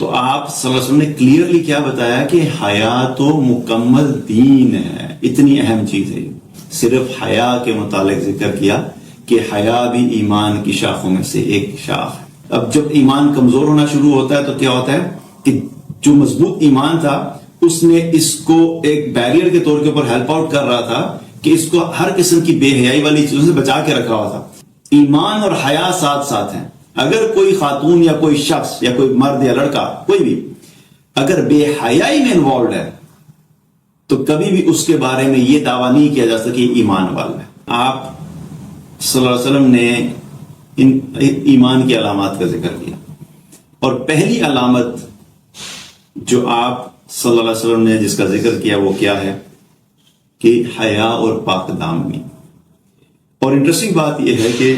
تو آپ صلی اللہ علیہ وسلم نے کلیئرلی کیا بتایا کہ حیا تو مکمل دین ہے، اتنی اہم چیز ہے. صرف حیا کے متعلق ذکر کیا کہ حیا بھی ایمان کی شاخوں میں سے ایک شاخ ہے. اب جب ایمان کمزور ہونا شروع ہوتا ہے تو کیا ہوتا ہے کہ جو مضبوط ایمان تھا اس نے اس کو ایک بیریئر کے طور کے اوپر ہیلپ آؤٹ کر رہا تھا کہ اس کو ہر قسم کی بے حیائی والی چیزوں سے بچا کے رکھا ہوا تھا. ایمان اور حیا ساتھ ساتھ ہیں. اگر کوئی خاتون یا کوئی شخص یا کوئی مرد یا لڑکا کوئی بھی اگر بے حیائی میں انوالوڈ ہے تو کبھی بھی اس کے بارے میں یہ دعویٰ نہیں کیا جا سکتا کہ ایمان والا ہے. آپ صلی اللہ علیہ وسلم نے ایمان کی علامات کا ذکر کیا اور پہلی علامت جو آپ صلی اللہ علیہ وسلم نے جس کا ذکر کیا وہ کیا ہے کہ حیا اور پاک دامنی. اور انٹرسٹنگ بات یہ ہے کہ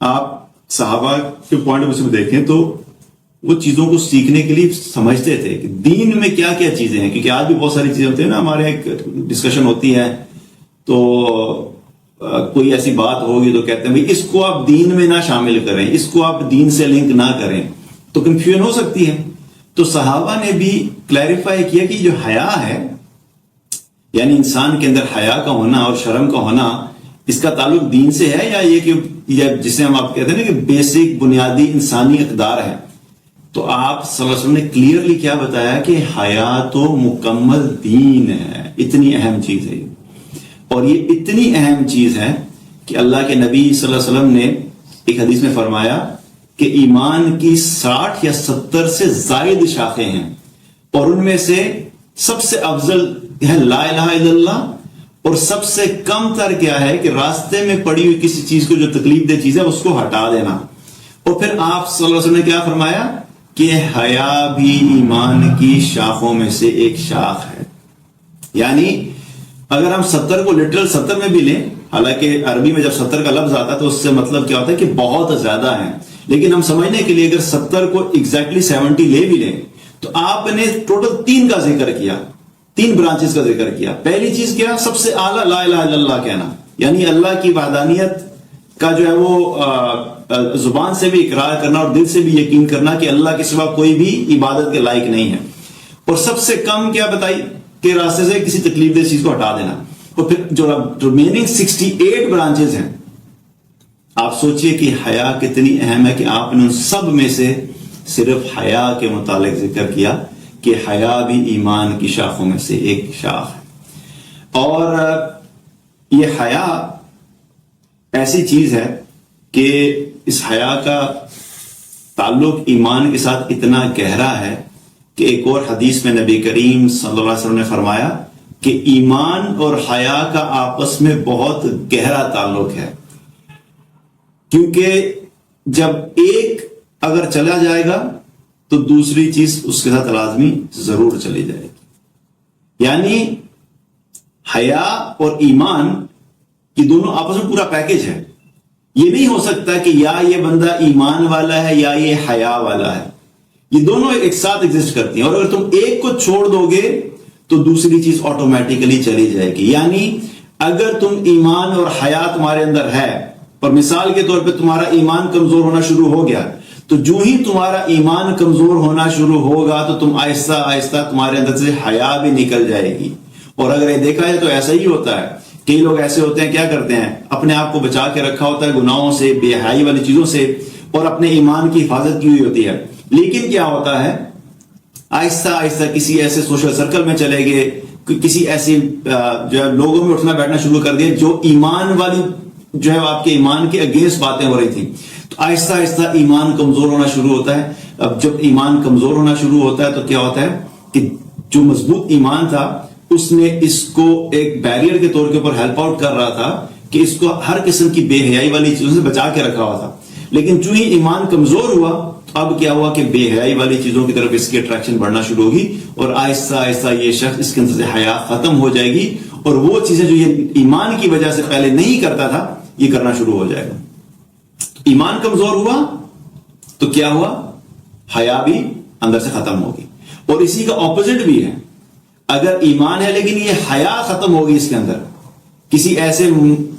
آپ صحابہ کے پوائنٹ آف ویو سے دیکھیں تو وہ چیزوں کو سیکھنے کے لیے سمجھتے تھے کہ دین میں کیا کیا چیزیں ہیں، کیونکہ آج بھی بہت ساری چیزیں ہوتی ہیں نا، ہمارے ایک ڈسکشن ہوتی ہے تو کوئی ایسی بات ہوگی تو کہتے ہیں بھائی اس کو آپ دین میں نہ شامل کریں، اس کو آپ دین سے لنک نہ کریں، تو کنفیوژن ہو سکتی ہے. تو صحابہ نے بھی کلیریفائی کیا کہ جو حیا ہے یعنی انسان کے اندر حیا کا ہونا اور شرم کا ہونا، اس کا تعلق دین سے ہے یا یہ کہ جسے ہم آپ کہتے ہیں نا کہ بیسک بنیادی انسانی اقدار ہے. تو آپ صلی اللہ علیہ وسلم نے کلیئرلی کیا بتایا کہ حیا تو مکمل دین ہے، اتنی اہم چیز ہے. اور یہ اتنی اہم چیز ہے کہ اللہ کے نبی صلی اللہ علیہ وسلم نے ایک حدیث میں فرمایا کہ ایمان کی 60 یا 70 سے زائد شاخیں ہیں اور ان میں سے سب سے افضل ہے لا الہ الا اللہ، اور سب سے کم تر کیا ہے کہ راستے میں پڑی ہوئی کسی چیز کو جو تکلیف دہ چیز ہے اس کو ہٹا دینا. اور پھر آپ صلی اللہ علیہ وسلم نے کیا فرمایا کہ حیا بھی ایمان کی شاخوں میں سے ایک شاخ ہے. یعنی اگر ہم 70 کو لٹرل 70 میں بھی لیں، حالانکہ عربی میں جب 70 کا لفظ آتا ہے تو اس سے مطلب کیا ہوتا ہے کہ بہت زیادہ ہیں، لیکن ہم سمجھنے کے لیے اگر 70 کو ایگزیکٹلی 70 لے بھی لیں تو آپ نے ٹوٹل 3 کا ذکر کیا، 3 برانچز کا ذکر کیا. پہلی چیز کیا؟ سب سے اعلیٰ لا الہ الا اللہ کہنا، یعنی اللہ کی وحدانیت کا جو ہے وہ زبان سے بھی اقرار کرنا اور دل سے بھی یقین کرنا کہ اللہ کے سوا کوئی بھی عبادت کے لائق نہیں ہے. اور سب سے کم کیا بتائی کہ راستے سے کسی تکلیف دہ چیز کو ہٹا دینا. اور پھر جو ریمیننگ 68 برانچز ہیں، آپ سوچئے کہ حیا کتنی اہم ہے کہ آپ نے ان سب میں سے صرف حیا کے متعلق ذکر کیا کہ حیا بھی ایمان کی شاخوں میں سے ایک شاخ ہے. اور یہ حیا ایسی چیز ہے کہ اس حیا کا تعلق ایمان کے ساتھ اتنا گہرا ہے کہ ایک اور حدیث میں نبی کریم صلی اللہ علیہ وسلم نے فرمایا کہ ایمان اور حیا کا آپس میں بہت گہرا تعلق ہے، کیونکہ جب ایک اگر چلا جائے گا تو دوسری چیز اس کے ساتھ لازمی ضرور چلی جائے گی. یعنی حیا اور ایمان یہ دونوں آپس میں پورا پیکج ہے. یہ نہیں ہو سکتا کہ یا یہ بندہ ایمان والا ہے یا یہ حیا والا ہے، یہ دونوں ایک ساتھ ایگزسٹ کرتی ہیں. اور اگر تم ایک کو چھوڑ دو گے تو دوسری چیز آٹومیٹیکلی چلی جائے گی. یعنی اگر تم ایمان اور حیا تمہارے اندر ہے اور مثال کے طور پہ تمہارا ایمان کمزور ہونا شروع ہو گیا تو جو ہی تمہارا ایمان کمزور ہونا شروع ہوگا تو تم آہستہ آہستہ تمہارے اندر سے حیا بھی نکل جائے گی. اور اگر یہ دیکھا جائے تو ایسا ہی ہوتا ہے. کئی لوگ ایسے ہوتے ہیں کیا کرتے ہیں، اپنے آپ کو بچا کے رکھا ہوتا ہے گناہوں سے، بے حیائی والی چیزوں سے، اور اپنے ایمان کی حفاظت کی ہوئی ہوتی ہے. لیکن کیا ہوتا ہے آہستہ آہستہ کسی ایسے سوشل سرکل میں چلے گئے، کسی ایسی جو ہے لوگوں میں اٹھنا بیٹھنا شروع کر دیا جو ایمان والی جو ہے آپ کے ایمان کے اگینسٹ باتیں ہو رہی تھیں، تو آہستہ آہستہ ایمان کمزور ہونا شروع ہوتا ہے. اب جب ایمان کمزور ہونا شروع ہوتا ہے تو کیا ہوتا ہے کہ جو مضبوط ایمان تھا اس نے اس کو ایک بیریئر کے طور کے اوپر ہیلپ آؤٹ کر رہا تھا کہ اس کو ہر قسم کی بے حیائی والی چیزوں سے بچا کے رکھا ہوا تھا. لیکن جو ہی ایمان کمزور ہوا اب کیا ہوا کہ بے حیائی والی چیزوں کی طرف اس کی اٹریکشن بڑھنا شروع ہوگی اور آہستہ آہستہ یہ شخص اس کے اندر سے حیا ختم ہو جائے گی اور وہ چیزیں جو یہ ایمان کی وجہ سے پہلے نہیں کرتا تھا یہ کرنا شروع ہو جائے گا. ایمان کمزور ہوا تو کیا ہوا، حیا بھی اندر سے ختم ہوگی. اور اسی کا اپوزٹ بھی ہے، اگر ایمان ہے لیکن یہ حیا ختم ہوگی اس کے اندر، کسی ایسے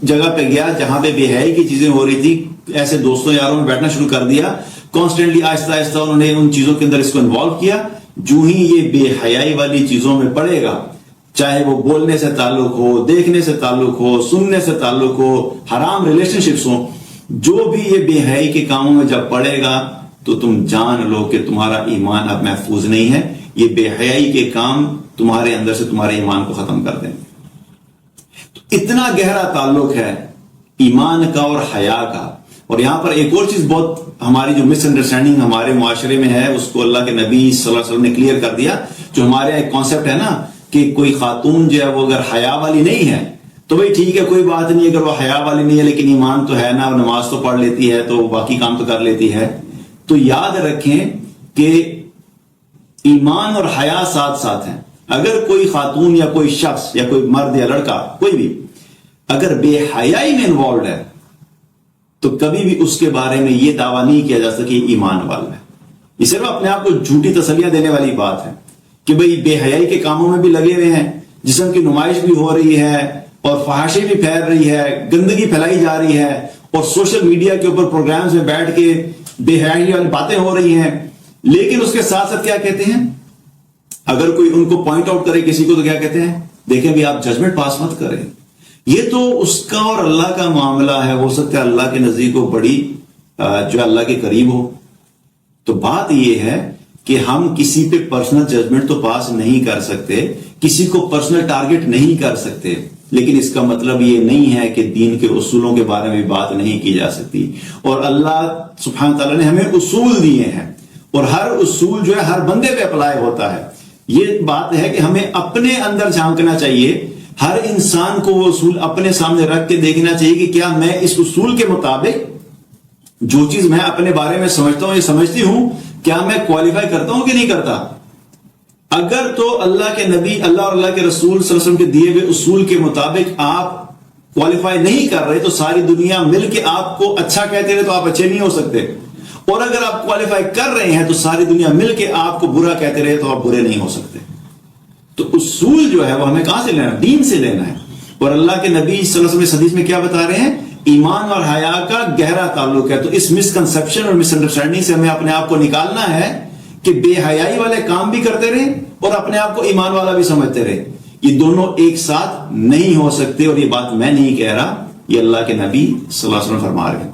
جگہ پہ گیا جہاں پہ بے حیائی کی چیزیں ہو رہی تھی، ایسے دوستوں یاروں میں بیٹھنا شروع کر دیا، کانسٹنٹلی آہستہ آہستہ انہوں نے ان چیزوں کے اندر اس کو انوالو کیا. جو ہی یہ بے حیائی والی چیزوں میں پڑے گا، چاہے وہ بولنے سے تعلق ہو، دیکھنے سے تعلق ہو، سننے سے تعلق ہو، حرام ریلیشن شپس ہوں، جو بھی یہ بے حیائی کے کاموں میں جب پڑے گا تو تم جان لو کہ تمہارا ایمان اب محفوظ نہیں ہے. یہ بے حیائی کے کام تمہارے اندر سے تمہارے ایمان کو ختم کر دیں. تو اتنا گہرا تعلق ہے ایمان کا اور حیا کا. اور یہاں پر ایک اور چیز بہت ہماری جو مس انڈرسٹینڈنگ ہمارے معاشرے میں ہے، اس کو اللہ کے نبی صلی اللہ علیہ وسلم نے کلیئر کر دیا. جو ہمارے ایک کانسیپٹ ہے نا کہ کوئی خاتون جو ہے وہ اگر حیا والی نہیں ہے تو بھائی ٹھیک ہے، کوئی بات نہیں، اگر وہ حیا والی نہیں ہے لیکن ایمان تو ہے نا، نماز تو پڑھ لیتی ہے تو باقی کام تو کر لیتی ہے. تو یاد رکھیں کہ ایمان اور حیا ساتھ ساتھ ہیں. اگر کوئی خاتون یا کوئی شخص یا کوئی مرد یا لڑکا کوئی بھی اگر بے حیائی میں انوالوڈ ہے تو کبھی بھی اس کے بارے میں یہ دعویٰ نہیں کیا جا سکے ایمان والا ہے. یہ صرف اپنے آپ کو جھوٹی تسلیاں دینے والی بات ہے کہ بھئی بے حیائی کے کاموں میں بھی لگے ہوئے ہیں، جسم کی نمائش بھی ہو رہی ہے اور فحاشی بھی پھیل رہی ہے، گندگی پھیلائی جا رہی ہے، اور سوشل میڈیا کے اوپر پروگرامز میں بیٹھ کے بے حیائی والی باتیں ہو رہی ہیں. لیکن اس کے ساتھ ساتھ کیا کہتے ہیں؟ اگر کوئی ان کو پوائنٹ آؤٹ کرے کسی کو تو کیا کہتے ہیں؟ دیکھیں بھی آپ ججمنٹ پاس مت کریں، یہ تو اس کا اور اللہ کا معاملہ ہے، ہو سکتا ہے اللہ کے نزدیک وہ بڑی جو اللہ کے قریب ہو. تو بات یہ ہے کہ ہم کسی پہ پرسنل ججمنٹ تو پاس نہیں کر سکتے، کسی کو پرسنل ٹارگٹ نہیں کر سکتے، لیکن اس کا مطلب یہ نہیں ہے کہ دین کے اصولوں کے بارے میں بات نہیں کی جا سکتی. اور اللہ سبحانہ تعالیٰ نے ہمیں اصول دیے ہیں اور ہر اصول جو ہے ہر بندے پہ اپلائی ہوتا ہے. یہ بات ہے کہ ہمیں اپنے اندر جھانکنا چاہیے، ہر انسان کو وہ اصول اپنے سامنے رکھ کے دیکھنا چاہیے کہ کیا میں اس اصول کے مطابق جو چیز میں اپنے بارے میں سمجھتا ہوں یا سمجھتی ہوں کیا میں کوالیفائی کرتا ہوں کہ نہیں کرتا. اگر تو اللہ کے نبی، اللہ اور اللہ کے رسول صلی اللہ علیہ وسلم کے دیے ہوئے اصول کے مطابق آپ کوالیفائی نہیں کر رہے تو ساری دنیا مل کے آپ کو اچھا کہتے رہے تو آپ اچھے نہیں ہو سکتے، اور اگر آپ کوالیفائی کر رہے ہیں تو ساری دنیا مل کے آپ کو برا کہتے رہے تو آپ برے نہیں ہو سکتے. تو اصول جو ہے وہ ہمیں کہاں سے لینا ہے؟ دین سے لینا ہے. اور اللہ کے نبی صلی اللہ علیہ وسلم اس حدیث میں کیا بتا رہے ہیں؟ ایمان اور حیا کا گہرا تعلق ہے. تو اس مسکنسپشن اور مس انڈرسٹینڈنگ سے ہمیں اپنے آپ کو نکالنا ہے کہ بے حیائی والے کام بھی کرتے رہے اور اپنے آپ کو ایمان والا بھی سمجھتے رہے. یہ دونوں ایک ساتھ نہیں ہو سکتے، اور یہ بات میں نہیں کہہ رہا، یہ اللہ کے نبی صلی اللہ علیہ وسلم فرما رہے ہیں.